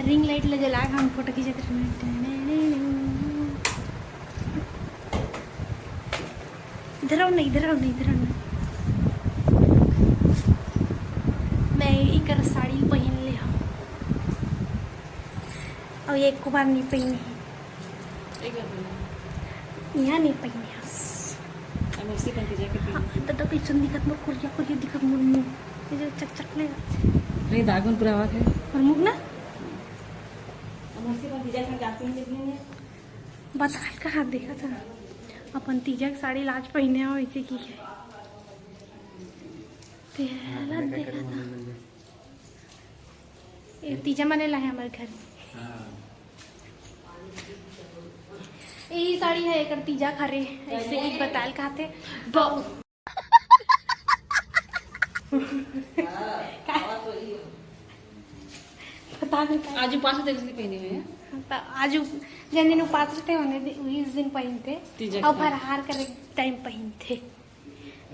Ring light ले जला के हम फोटो खींचते रहे। इधर आओ नहीं, इधर आओ नहीं, इधर आओ नहीं। मैं एक साड़ी पहन ले हूँ और एक को बार नहीं पहनी, यहाँ नहीं पहनी। तो कैसे दिखत मोर कुरिया कुरिया दिखत मोर मुँह, ये जो चक चक ले रे दागन पूरा आवा है और मुँह ना बता कहाँ देखा था अपन तीजा की साड़ी लाज पहने हो वैसे की है तेरा देखा था। ये तीजा मने ला है हमारे घर में, यही साड़ी है एक तीजा खरे ऐसे ही बताल खाते आज पास पहने हुए हैं। आज जिन दिन उपास थे उस दिन पहनते और फरहार करे टाइम पहनते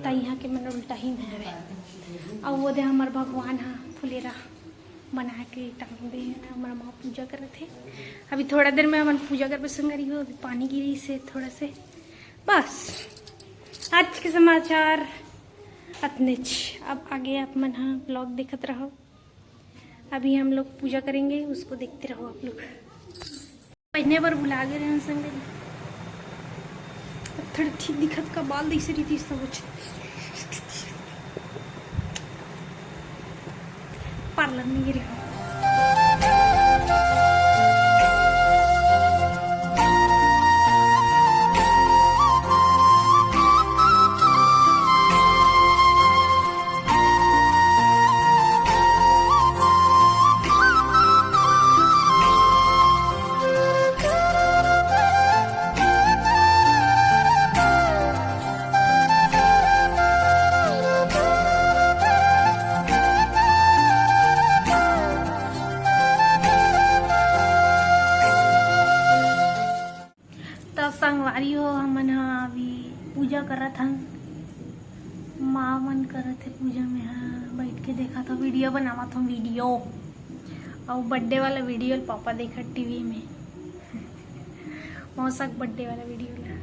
तो यहाँ के मन उल्टा ही है। और वो दे हमारे भगवान हाँ फुलेरा बना के टांग दे हमारा माँ पूजा कर रहे थे। अभी थोड़ा देर में हम पूजा कर संगरी हो, अभी पानी गिरी से थोड़ा से बस। आज के समाचार अतने। अब आगे आप मन हाँ ब्लॉग देखते रहो। अभी हम लोग पूजा करेंगे, उसको देखते रहो आप लोग। पहने बार बुला गए रहे संगरी, थोड़ी ठीक दिखत का बाल दिख रही थी सब पार्लर में गिरे। संगवारी हो हमन हाँ अभी पूजा करत हन, माँ मन करत है पूजा में। हाँ बैठ के देखा था, वीडियो बनावा था वीडियो और बर्थडे वाला वीडियो पापा देखा टीवी में मौसा बर्थडे वाला वीडियो ला।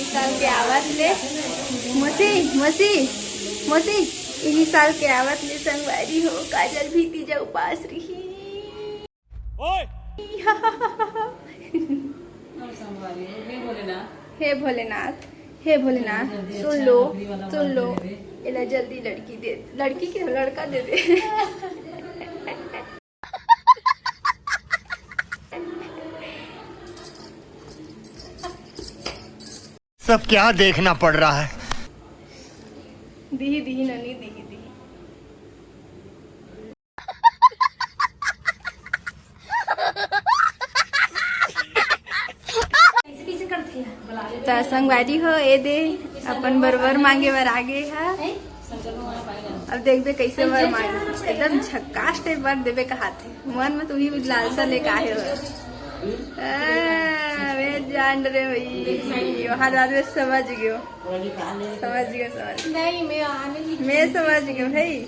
साल के आवत ले मोसी मोसी मोसी इन्हीं साल के आवत ले संगवारी हो काजल भी तीजा उपास रही। हे भोलेनाथ, हे भोलेनाथ सुन लो इला जल्दी लड़की के लड़का दे दे। सब क्या देखना पड़ रहा है। दी ननी दी तो संगवारी हो ए दे अपन बरबर मांगे बर आगे है। अब देखबे कैसे बर मांगे, एकदम झक्कास टाइप बर देवे कहा थे। मन में तुम्ही लालसा लेके आए हो। जान रहे भाई हर आदमी समझ गयो नहीं मैं समझ गयो भाई।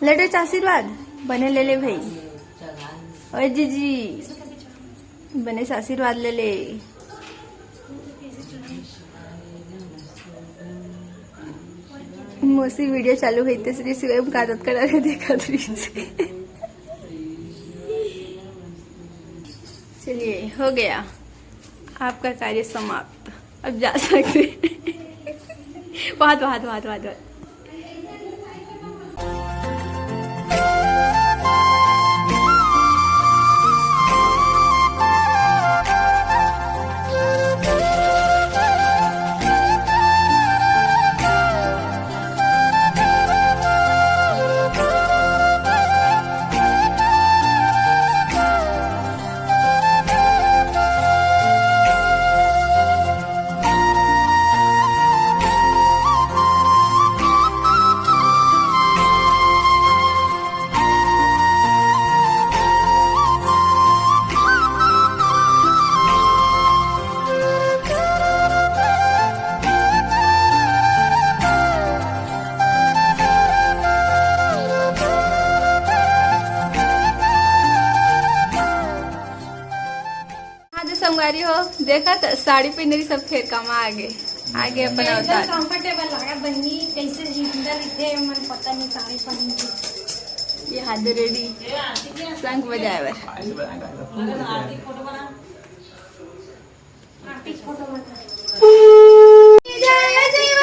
लेटे आशीर्वाद बने ले ले भाई। ओए जीजी बने से आशीर्वाद ले ले। मोसी वीडियो चालू हुई श्री शिवम का आदत करा रहे देखा से। चलिए हो गया आपका कार्य समाप्त, अब जा सकते। बहुत बहुत बहुत बहुत बहुत। संगवारी हो देखा तो साड़ी पहने सब फिर कमा आगे आगे अपना उतार। कंफर्टेबल लगा बनी कैसे सुंदर थे मन पता नहीं साड़ी पहन के। ये हाथ रेडी शंख बजाए बर। आरती फोटो बना। जय शिव